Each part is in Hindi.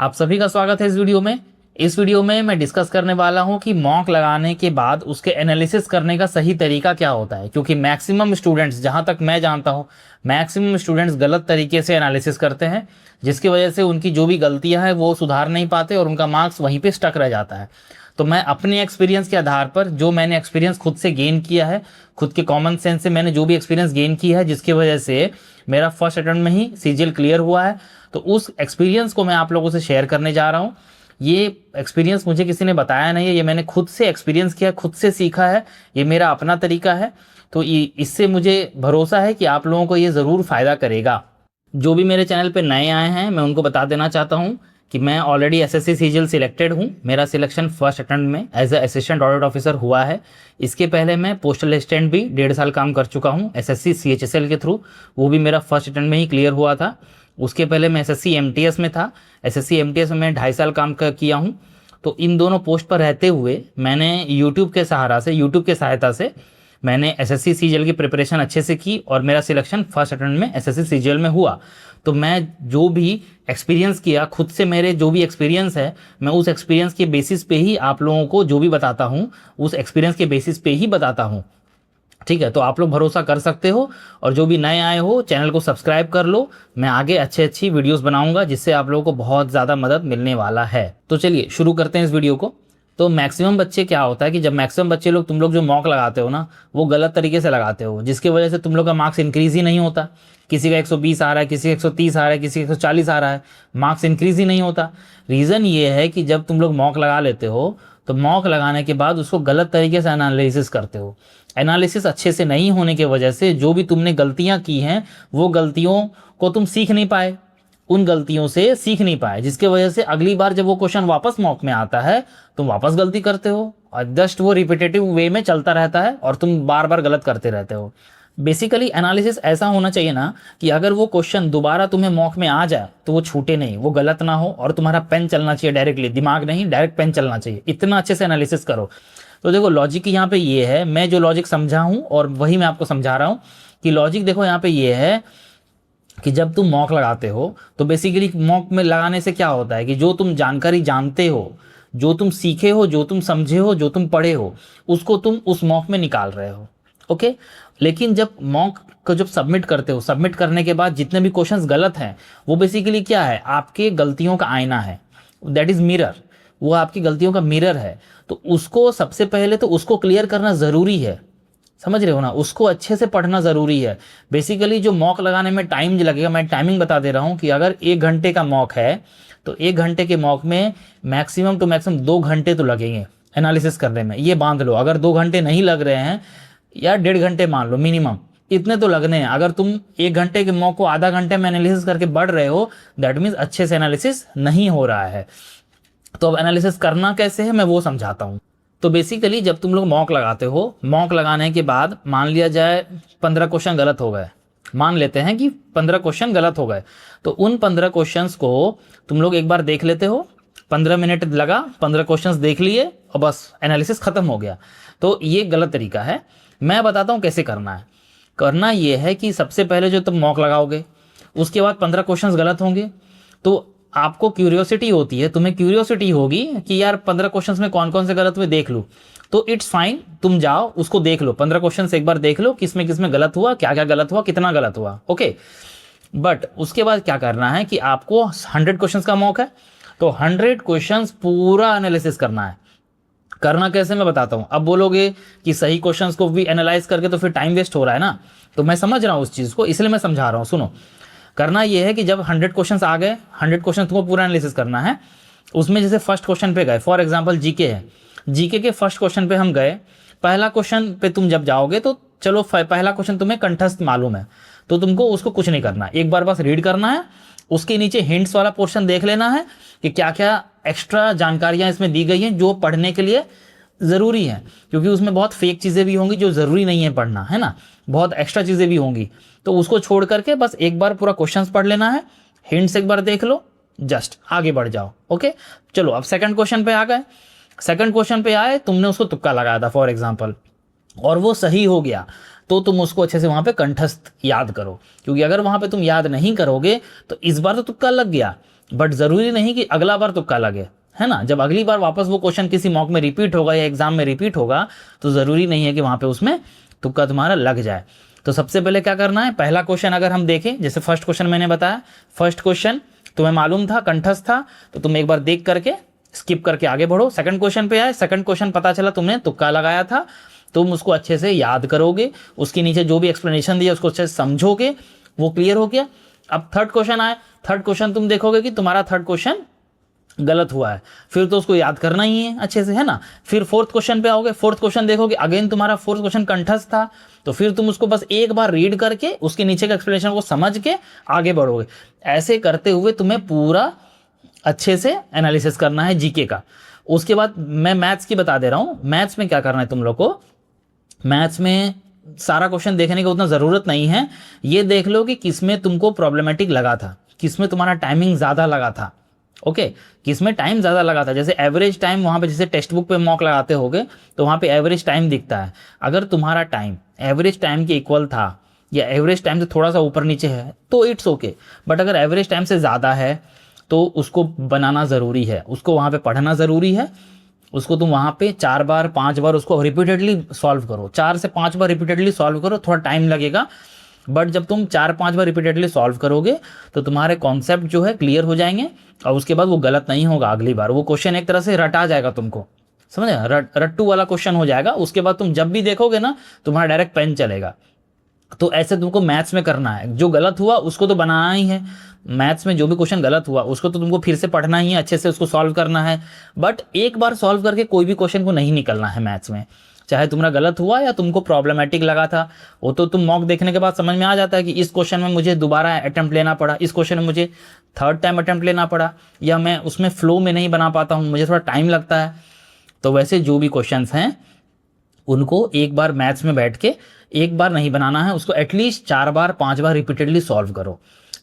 आप सभी का स्वागत है इस वीडियो में। इस वीडियो में मैं डिस्कस करने वाला हूं कि मॉक लगाने के बाद उसके एनालिसिस करने का सही तरीका क्या होता है, क्योंकि मैक्सिमम स्टूडेंट्स, जहां तक मैं जानता हूं, मैक्सिमम स्टूडेंट्स गलत तरीके से एनालिसिस करते हैं, जिसकी वजह से उनकी जो भी गलतियां हैं वो सुधार नहीं पाते और उनका मार्क्स वहीं पे स्टक रह जाता है। तो मैं अपने एक्सपीरियंस के आधार पर, जो मैंने एक्सपीरियंस खुद से गेन किया है, खुद के कॉमन सेंस से मैंने जो भी एक्सपीरियंस गेन किया है, जिसकी वजह से मेरा फर्स्ट अटेम्प्ट में ही सीजीएल क्लियर हुआ है, तो उस एक्सपीरियंस को मैं आप लोगों से शेयर करने जा रहा हूँ। ये एक्सपीरियंस मुझे किसी ने बताया नहीं है, ये मैंने खुद से एक्सपीरियंस किया, खुद से सीखा है, ये मेरा अपना तरीका है। तो इससे मुझे भरोसा है कि आप लोगों को ये ज़रूर फ़ायदा करेगा। जो भी मेरे चैनल पे नए आए हैं, मैं उनको बता देना चाहता हूँ कि मैं ऑलरेडी एसएससी सीजीएल सिलेक्टेड हूँ। मेरा सिलेक्शन फर्स्ट अटेम्प्ट में as a assistant audit officer हुआ है। इसके पहले मैं पोस्टल असिस्टेंट भी 1.5 साल काम कर चुका हूँ एसएससी सीएचएसएल के थ्रू, वो भी मेरा फर्स्ट अटेम्प्ट में ही क्लियर हुआ था। उसके पहले मैं एसएससी एमटीएस में था, एसएससी एमटीएस में मैं 2.5 साल काम किया हूँ। तो इन दोनों पोस्ट पर रहते हुए मैंने यूट्यूब के सहायता से मैंने एसएससी सीजीएल की प्रिपरेशन अच्छे से की और मेरा सिलेक्शन फर्स्ट अटेम्प्ट में एसएससी सीजीएल में हुआ। तो मैं जो भी एक्सपीरियंस किया खुद से, मेरे जो भी एक्सपीरियंस है, मैं उस एक्सपीरियंस के बेसिस पे ही आप लोगों को जो भी बताता हूँ, उस एक्सपीरियंस के बेसिस पे ही बताता हूँ। ठीक है, तो आप लोग भरोसा कर सकते हो। और जो भी नए आए हो, चैनल को सब्सक्राइब कर लो। मैं आगे अच्छी वीडियोस बनाऊंगा जिससे आप लोगों को बहुत ज़्यादा मदद मिलने वाला है। तो चलिए शुरू करते हैं इस वीडियो को। तो मैक्सिमम बच्चे, क्या होता है कि जब मैक्सिमम बच्चे लोग, तुम लोग जो मॉक लगाते हो ना, वो गलत तरीके से लगाते हो, जिसकी वजह से तुम लोग का मार्क्स इंक्रीज ही नहीं होता। किसी का 120 आ रहा है, किसी का 130 आ रहा है, किसी का 140 आ रहा है, मार्क्स इंक्रीज ही नहीं होता। रीज़न ये है कि जब तुम लोग मॉक लगा लेते हो तो मॉक लगाने के बाद उसको गलत तरीके से एनालिसिस करते हो। एनालिसिस अच्छे से नहीं होने की वजह से जो भी तुमने गलतियां की हैं, वो गलतियों को तुम सीख नहीं पाए, उन गलतियों से सीख नहीं पाए, जिसके वजह से अगली बार जब वो क्वेश्चन वापस मॉक में आता है तुम वापस गलती करते हो और जस्ट वो रिपीटेटिव वे में चलता रहता है और तुम बार बार गलत करते रहते हो। बेसिकली एनालिसिस ऐसा होना चाहिए ना कि अगर वो क्वेश्चन दोबारा तुम्हें मॉक में आ जाए तो वो छूटे नहीं, वो गलत ना हो, और तुम्हारा पेन चलना चाहिए डायरेक्टली, दिमाग नहीं, डायरेक्ट पेन चलना चाहिए। इतना अच्छे से एनालिसिस करो। तो देखो लॉजिक यहाँ पे ये है, मैं जो लॉजिक समझा हूँ और वही मैं आपको समझा रहा हूँ कि लॉजिक देखो यहाँ पे ये है कि जब तुम मॉक लगाते हो तो बेसिकली मॉक में लगाने से क्या होता है कि जो तुम जानकारी जानते हो, जो तुम सीखे हो, जो तुम समझे हो, जो तुम पढ़े हो, उसको तुम उस मॉक में निकाल रहे हो। ओके, लेकिन जब मॉक को जब सबमिट करते हो, सबमिट करने के बाद जितने भी क्वेश्चंस गलत हैं वो बेसिकली क्या है, आपके गलतियों का आईना है, दैट इज मिरर। वो आपकी गलतियों का मिरर है। तो उसको सबसे पहले तो उसको क्लियर करना ज़रूरी है, समझ रहे हो ना, उसको अच्छे से पढ़ना ज़रूरी है। बेसिकली जो मॉक लगाने में टाइम लगेगा, मैं टाइमिंग बता दे रहा हूँ कि अगर 1 घंटे का मॉक है तो 1 घंटे के मॉक में मैक्सिमम टू मैक्सिमम 2 घंटे तो लगेंगे एनालिसिस करने में। ये बांध लो, अगर 2 घंटे नहीं लग रहे हैं या 1.5 घंटे मान लो मिनिमम, इतने तो लगने हैं। अगर तुम 1 घंटे के मॉक को आधा घंटे में एनालिसिस करके बढ़ रहे हो, दैट मीन्स अच्छे से एनालिसिस नहीं हो रहा है। तो अब एनालिसिस करना कैसे है मैं वो समझाता हूँ। तो बेसिकली जब तुम लोग मॉक लगाते हो, मॉक लगाने के बाद मान लिया जाए 15 क्वेश्चन गलत हो गए, मान लेते हैं कि 15 क्वेश्चन गलत हो गए, तो उन 15 क्वेश्चंस को तुम लोग एक बार देख लेते हो। 15 मिनट लगा, 15 क्वेश्चंस देख लिए और बस एनालिसिस खत्म हो गया। तो ये गलत तरीका है। मैं बताता हूँ कैसे करना है। करना ये है कि सबसे पहले जो तुम मॉक लगाओगे उसके बाद 15 क्वेश्चंस गलत होंगे, तो आपको क्यूरियोसिटी होती है, तुम्हें क्यूरियोसिटी होगी कि यार 15 क्वेश्चंस में कौन कौन से गलत हुए देख लूँ। तो इट्स फाइन, तुम जाओ उसको देख लो, 15 क्वेश्चंस एक बार देख लो, किसमें किसमें गलत हुआ, क्या क्या गलत हुआ, कितना गलत हुआ। ओके, बट उसके बाद क्या करना है कि आपको 100 क्वेश्चंस का मॉक है तो 100 क्वेश्चंस पूरा एनालिसिस करना है। करना कैसे मैं बताता हूँ। अब बोलोगे कि सही क्वेश्चंस को भी एनालाइज करके तो फिर टाइम वेस्ट हो रहा है ना, तो मैं समझ रहा हूँ उस चीज़ को, इसलिए मैं समझा रहा हूँ। सुनो, करना ये है कि जब 100 क्वेश्चंस आ गए, 100 क्वेश्चन तुमको पूरा एनालिसिस करना है। उसमें जैसे फर्स्ट क्वेश्चन पे गए, फॉर एग्जांपल जीके है, जीके के फर्स्ट क्वेश्चन पे हम गए। पहला क्वेश्चन पे तुम जब जाओगे तो चलो पहला क्वेश्चन तुम्हें कंठस्थ मालूम है तो तुमको उसको कुछ नहीं करना, एक बार बस रीड करना है। उसके नीचे हिंट्स वाला पोर्शन देख लेना है कि क्या क्या एक्स्ट्रा जानकारियाँ इसमें दी गई हैं जो पढ़ने के लिए ज़रूरी है, क्योंकि उसमें बहुत फेक चीज़ें भी होंगी जो ज़रूरी नहीं है पढ़ना, है ना, बहुत एक्स्ट्रा चीज़ें भी होंगी। तो उसको छोड़ करके बस एक बार पूरा क्वेश्चंस पढ़ लेना है, हिंट्स एक बार देख लो, जस्ट आगे बढ़ जाओ। ओके, चलो अब सेकंड क्वेश्चन पे आ गए। सेकंड क्वेश्चन पे आए, तुमने उसको तुक्का लगाया था फॉर एग्जाम्पल और वो सही हो गया, तो तुम उसको अच्छे से वहाँ पे कंठस्थ याद करो, क्योंकि अगर वहाँ पे तुम याद नहीं करोगे तो इस बार तो तुक्का लग गया, बट ज़रूरी नहीं कि अगला बार तुक्का लगे, है ना। जब अगली बार वापस वो क्वेश्चन किसी मॉक में रिपीट होगा या एग्जाम में रिपीट होगा तो ज़रूरी नहीं है कि वहाँ पे उसमें तुक्का तुम्हारा लग जाए। तो सबसे पहले क्या करना है, पहला क्वेश्चन अगर हम देखें, जैसे फर्स्ट क्वेश्चन मैंने बताया, फर्स्ट क्वेश्चन तुम्हें मालूम था, कंठस्थ था, तो तुम एक बार देख करके स्किप करके आगे बढ़ो। सेकंड क्वेश्चन पे आए, सेकंड क्वेश्चन पता चला तुमने तुक्का लगाया था, तुम उसको अच्छे से याद करोगे, उसके नीचे जो भी एक्सप्लेनेशन दिया उसको अच्छे से समझोगे, वो क्लियर हो गया। अब थर्ड क्वेश्चन आए, थर्ड क्वेश्चन तुम देखोगे कि तुम्हारा थर्ड क्वेश्चन गलत हुआ है, फिर तो उसको याद करना ही है अच्छे से, है ना। फिर फोर्थ क्वेश्चन पे आओगे, फोर्थ क्वेश्चन देखोगे, अगेन तुम्हारा फोर्थ क्वेश्चन कंठस्थ था, तो फिर तुम उसको बस एक बार रीड करके उसके नीचे का एक्सप्लेनेशन को समझ के आगे बढ़ोगे। ऐसे करते हुए तुम्हें पूरा अच्छे से एनालिसिस करना है जीके का। उसके बाद मैं मैथ्स की बता दे रहा हूँ। मैथ्स में क्या करना है तुम लोग को, मैथ्स में सारा क्वेश्चन देखने की उतना ज़रूरत नहीं है, ये देख लो कि किसमें तुमको प्रॉब्लमेटिक लगा था, किसमें तुम्हारा टाइमिंग ज़्यादा लगा था। ओके, किसमें टाइम ज़्यादा लगा था, जैसे एवरेज टाइम वहाँ पे, जैसे टेक्स्ट बुक पे मॉक लगाते होगे तो वहाँ पे एवरेज टाइम दिखता है। अगर तुम्हारा टाइम एवरेज टाइम के इक्वल था या एवरेज टाइम से थोड़ा सा ऊपर नीचे है तो इट्स ओके, बट अगर एवरेज टाइम से ज़्यादा है तो उसको बनाना ज़रूरी है, उसको वहाँ पे पढ़ना ज़रूरी है। उसको तुम वहाँ पे 4 बार 5 बार उसको रिपीटेडली सॉल्व करो, 4 से 5 बार रिपीटेडली सॉल्व करो, थोड़ा टाइम लगेगा, बट जब तुम 4-5 बार रिपीटेडली सॉल्व करोगे तो तुम्हारे कॉन्सेप्ट जो है क्लियर हो जाएंगे, और उसके बाद वो गलत नहीं होगा। अगली बार वो क्वेश्चन एक तरह से रटा जाएगा तुमको, समझे, रट्टू वाला क्वेश्चन हो जाएगा। उसके बाद तुम जब भी देखोगे ना तुम्हारा डायरेक्ट पेन चलेगा। तो ऐसे तुमको मैथ्स में करना है, जो गलत हुआ उसको तो बनाना ही है, मैथ्स में जो भी क्वेश्चन गलत हुआ उसको तो तुमको फिर से पढ़ना ही है, अच्छे से उसको सॉल्व करना है। बट एक बार सॉल्व करके कोई भी क्वेश्चन को नहीं निकलना है मैथ्स में, चाहे तुम्हारा गलत हुआ या तुमको प्रॉब्लमेटिक लगा था, वो तो तुम मॉक देखने के बाद समझ में आ जाता है कि इस क्वेश्चन में मुझे दोबारा अटेम्प्ट लेना पड़ा, इस क्वेश्चन में मुझे थर्ड टाइम अटेम्प्ट लेना पड़ा, या मैं उसमें फ्लो में नहीं बना पाता हूँ, मुझे थोड़ा टाइम लगता है। तो वैसे जो भी क्वेश्चंस हैं उनको एक बार मैथ्स में बैठ के एक बार नहीं बनाना है, उसको एटलीस्ट 4 बार 5 बार रिपीटेडली सॉल्व करो।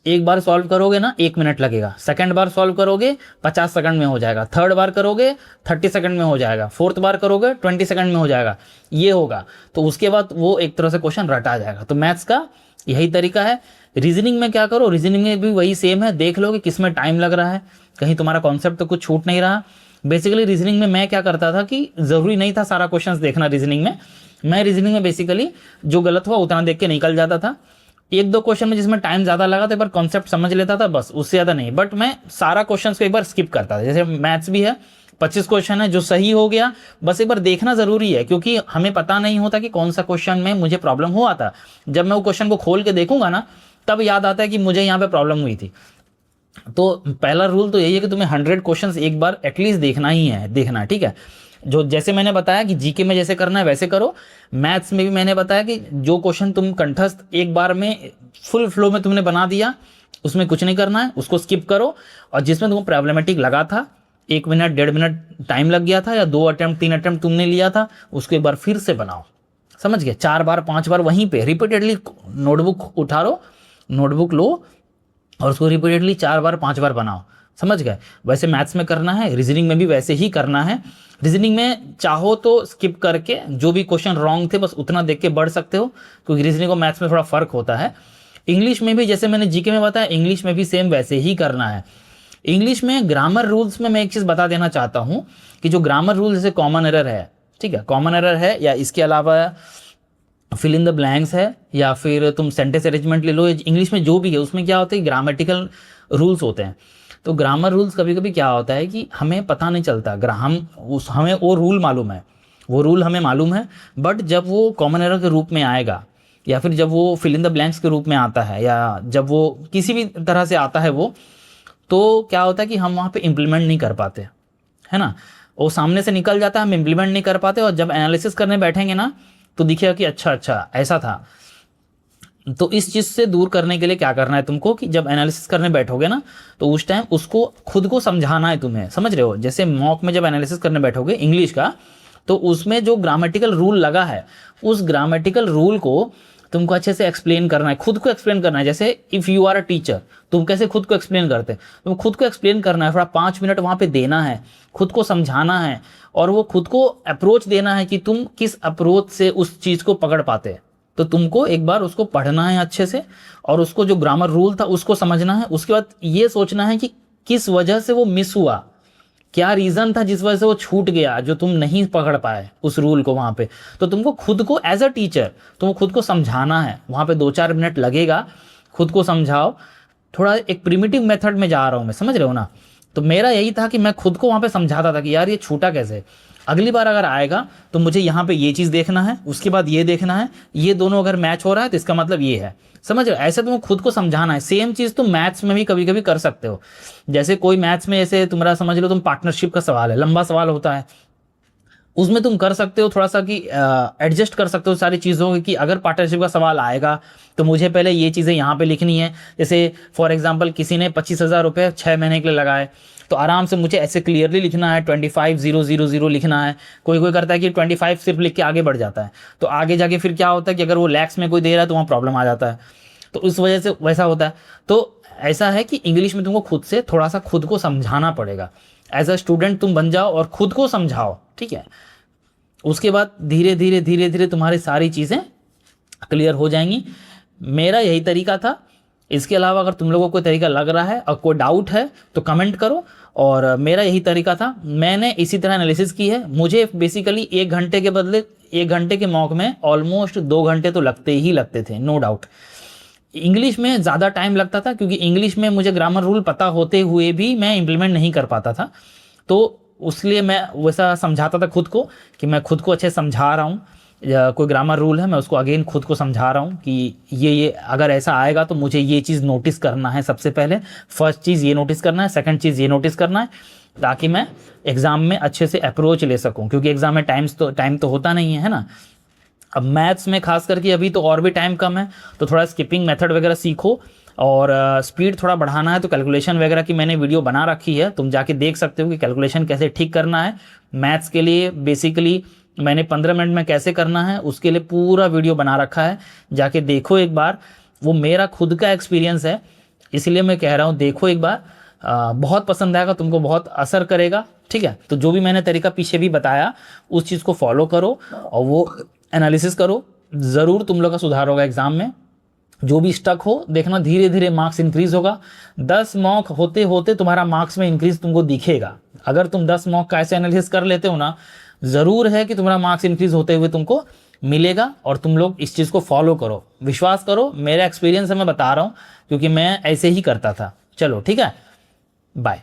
एक बार सॉल्व करोगे ना 1 मिनट लगेगा, सेकंड बार सॉल्व करोगे 50 सेकंड में हो जाएगा, थर्ड बार करोगे 30 सेकंड में हो जाएगा, फोर्थ बार करोगे 20 सेकंड में हो जाएगा, ये होगा। तो उसके बाद वो एक तरह से क्वेश्चन रटा जाएगा। तो मैथ्स का यही तरीका है। रीजनिंग में क्या करो, रीजनिंग में भी वही सेम है, देख लो कि किस में टाइम लग रहा है, कहीं तुम्हारा कॉन्सेप्ट तो कुछ छूट नहीं रहा। बेसिकली रीजनिंग में मैं क्या करता था कि ज़रूरी नहीं था सारा क्वेश्चंस देखना रीजनिंग में, मैं रीजनिंग में बेसिकली जो गलत हुआ उतना देख के निकल जाता था। एक दो क्वेश्चन में जिसमें टाइम ज़्यादा लगा तो एक बार कॉन्सेप्ट समझ लेता था, बस, उससे ज़्यादा नहीं। बट मैं सारा क्वेश्चन को एक बार स्किप करता था। जैसे मैथ्स भी है, 25 क्वेश्चन है, जो सही हो गया बस एक बार देखना ज़रूरी है, क्योंकि हमें पता नहीं होता कि कौन सा क्वेश्चन में मुझे प्रॉब्लम हुआ था। जब मैं वो क्वेश्चन को खोल के देखूंगा ना तब याद आता है कि मुझे यहाँ पे प्रॉब्लम हुई थी। तो पहला रूल तो यही है कि तुम्हें 100 क्वेश्चंस एक बार एटलीस्ट देखना ही है, देखना, ठीक है। जो जैसे मैंने बताया कि जीके में जैसे करना है वैसे करो, मैथ्स में भी मैंने बताया कि जो क्वेश्चन तुम कंठस्थ एक बार में फुल फ्लो में तुमने बना दिया उसमें कुछ नहीं करना है, उसको स्किप करो। और जिसमें तुमको प्रॉब्लमेटिक लगा था, 1 मिनट 1.5 मिनट टाइम लग गया था, या 2 अटेम्प्ट 3 अटेम्प्ट तुमने लिया था, उसको एक बार फिर से बनाओ, समझ गए। 4 बार 5 बार वहीं पे रिपीटेडली नोटबुक उठारो, नोटबुक लो और उसको रिपीटेडली 4 बार 5 बार बनाओ, समझ गए। वैसे मैथ्स में करना है, रीजनिंग में भी वैसे ही करना है। रीजनिंग में चाहो तो स्किप करके जो भी क्वेश्चन रॉन्ग थे बस उतना देख के बढ़ सकते हो, क्योंकि रीजनिंग और मैथ्स में थोड़ा फर्क होता है। इंग्लिश में भी जैसे मैंने जीके में बताया, इंग्लिश में भी सेम वैसे ही करना है। इंग्लिश में ग्रामर रूल्स में मैं एक चीज़ बता देना चाहता हूँ कि जो ग्रामर रूल जैसे कॉमन एरर है, ठीक है, कॉमन एरर है, या इसके अलावा फिल इन द ब्लैंक्स है, या फिर तुम सेंटेंस अरेंजमेंट ले लो, इंग्लिश में जो भी है उसमें क्या होता है, ग्रामेटिकल रूल्स होते हैं। तो ग्रामर रूल्स कभी कभी क्या होता है कि हमें पता नहीं चलता, हमें वो रूल मालूम है, वो रूल हमें मालूम है, बट जब वो कॉमन एरर के रूप में आएगा, या फिर जब वो फिल इन द ब्लैंक्स के रूप में आता है, या जब वो किसी भी तरह से आता है वो, तो क्या होता है कि हम वहाँ पे इम्प्लीमेंट नहीं कर पाते, है ना। वो सामने से निकल जाता है, हम इम्प्लीमेंट नहीं कर पाते, और जब एनालिसिस करने बैठेंगे ना तो दिखेगा कि अच्छा ऐसा था। तो इस चीज़ से दूर करने के लिए क्या करना है तुमको कि जब एनालिसिस करने बैठोगे ना तो उस टाइम उसको खुद को समझाना है तुम्हें, समझ रहे हो। जैसे मॉक में जब एनालिसिस करने बैठोगे इंग्लिश का, तो उसमें जो ग्रामेटिकल रूल लगा है उस ग्रामेटिकल रूल को तुमको अच्छे से एक्सप्लेन करना है, खुद को एक्सप्लेन करना है। जैसे if you are a teacher, तुम कैसे खुद को एक्सप्लेन करते हैं, तुम खुद को एक्सप्लेन करना है, थोड़ा 5 मिनट वहाँ पे देना है, खुद को समझाना है, और वो खुद को अप्रोच देना है कि तुम किस अप्रोच से उस चीज़ को पकड़ पाते हैं। तो तुमको एक बार उसको पढ़ना है अच्छे से, और उसको जो ग्रामर रूल था उसको समझना है। उसके बाद ये सोचना है कि किस वजह से वो मिस हुआ, क्या रीज़न था जिस वजह से वो छूट गया, जो तुम नहीं पकड़ पाए उस रूल को वहाँ पे। तो तुमको खुद को एज अ टीचर तुमको खुद को समझाना है, वहाँ पे 2-4 मिनट लगेगा, खुद को समझाओ। थोड़ा एक प्रिमिटिव मेथड में जा रहा हूँ मैं, समझ रहे हो ना। तो मेरा यही था कि मैं खुद को वहाँ पे समझाता था कि यार ये छूटा कैसे, अगली बार अगर आएगा तो मुझे यहाँ पे ये चीज़ देखना है, उसके बाद ये देखना है, ये दोनों अगर मैच हो रहा है तो इसका मतलब ये है। समझ रहे हो, ऐसे तुमको खुद को समझाना है। सेम चीज़ तुम मैथ्स में भी कभी कभी कर सकते हो। जैसे कोई मैथ्स में ऐसे तुम्हारा समझ लो तुम पार्टनरशिप का सवाल है, लंबा सवाल होता है, उसमें तुम कर सकते हो थोड़ा सा कि एडजस्ट कर सकते हो सारी चीज़ों की, अगर पार्टनरशिप का सवाल आएगा तो मुझे पहले ये चीज़ें यहाँ पे लिखनी है। जैसे फॉर एग्जांपल किसी ने 25,000 रुपये 6 महीने के लिए लगाए, तो आराम से मुझे ऐसे क्लियरली लिखना है, 25,000 लिखना है। कोई कोई करता है कि 25 सिर्फ लिख के आगे बढ़ जाता है, तो आगे जाके फिर क्या होता है कि अगर वो लैक्स में कोई दे रहा है तो वहाँ प्रॉब्लम आ जाता है, तो उस वजह से वैसा होता है। तो ऐसा है कि इंग्लिश में तुमको खुद से थोड़ा सा खुद को समझाना पड़ेगा। एज अ स्टूडेंट तुम बन जाओ और खुद को समझाओ, ठीक है। उसके बाद धीरे धीरे धीरे धीरे तुम्हारी सारी चीज़ें क्लियर हो जाएंगी। मेरा यही तरीका था। इसके अलावा अगर तुम लोगों को कोई तरीका लग रहा है और कोई डाउट है तो कमेंट करो। और मेरा यही तरीका था, मैंने इसी तरह एनालिसिस की है। मुझे बेसिकली 1 घंटे के बदले 1 घंटे के मॉक में ऑलमोस्ट 2 घंटे तो लगते ही लगते थे, नो डाउट। इंग्लिश में ज़्यादा टाइम लगता था क्योंकि इंग्लिश में मुझे ग्रामर रूल पता होते हुए भी मैं इम्प्लीमेंट नहीं कर पाता था, तो उसलिए मैं वैसा समझाता था खुद को कि मैं खुद को अच्छे समझा रहा हूँ। कोई ग्रामर रूल है मैं उसको अगेन खुद को समझा रहा हूँ कि ये अगर ऐसा आएगा तो मुझे ये चीज़ नोटिस करना है। सबसे पहले फर्स्ट चीज़ ये नोटिस करना है, सेकंड चीज़ ये नोटिस करना है, ताकि मैं एग्ज़ाम में अच्छे से अप्रोच ले सकूँ, क्योंकि एग्ज़ाम में टाइम तो होता नहीं है ना। अब मैथ्स में खास करके अभी तो और भी टाइम कम है, तो थोड़ा स्किपिंग मेथड वगैरह सीखो। और स्पीड थोड़ा बढ़ाना है तो कैलकुलेशन वगैरह की मैंने वीडियो बना रखी है, तुम जाके देख सकते हो कि कैलकुलेशन कैसे ठीक करना है। मैथ्स के लिए बेसिकली मैंने 15 मिनट में कैसे करना है उसके लिए पूरा वीडियो बना रखा है, जाके देखो एक बार। वो मेरा खुद का एक्सपीरियंस है, इसलिए मैं कह रहा हूँ देखो एक बार। बहुत पसंद आएगा तुमको, बहुत असर करेगा, ठीक है। तो जो भी मैंने तरीका पीछे भी बताया उस चीज़ को फॉलो करो और वो एनालिसिस करो, ज़रूर तुम लोग का सुधार होगा एग्ज़ाम में। जो भी स्टक हो देखना, धीरे धीरे मार्क्स इंक्रीज होगा। 10 मॉक होते होते तुम्हारा मार्क्स में इंक्रीज तुमको दिखेगा। अगर तुम 10 मॉक का ऐसे एनालिसिस कर लेते हो ना, ज़रूर है कि तुम्हारा मार्क्स इंक्रीज होते हुए तुमको मिलेगा। और तुम लोग इस चीज़ को फॉलो करो, विश्वास करो, मेरा एक्सपीरियंस है मैं बता रहा हूँ, क्योंकि मैं ऐसे ही करता था। चलो ठीक है, बाय।